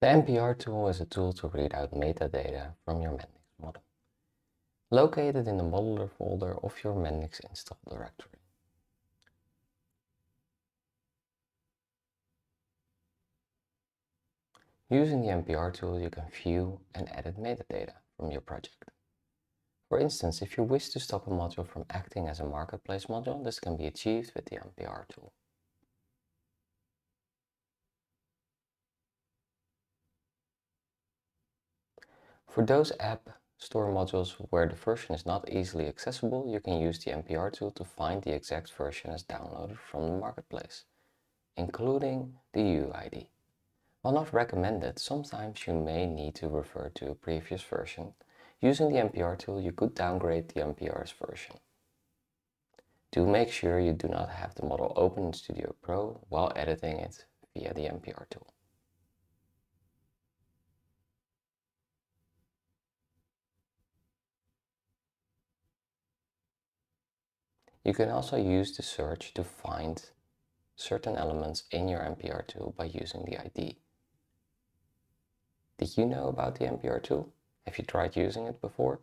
The MPR tool is a tool to read out metadata from your Mendix model, located in the modeler folder of your Mendix install directory. Using the MPR tool, you can view and edit metadata from your project. For instance, if you wish to stop a module from acting as a marketplace module, this can be achieved with the MPR tool. For those app store modules where the version is not easily accessible, you can use the MPR tool to find the exact version as downloaded from the marketplace, including the UUID. While not recommended, sometimes you may need to refer to a previous version. Using the MPR tool, you could downgrade the MPR's version. Do make sure you do not have the model open in Studio Pro while editing it via the MPR tool. You can also use the search to find certain elements in your MPR tool by using the ID. Did you know about the MPR tool? Have you tried using it before?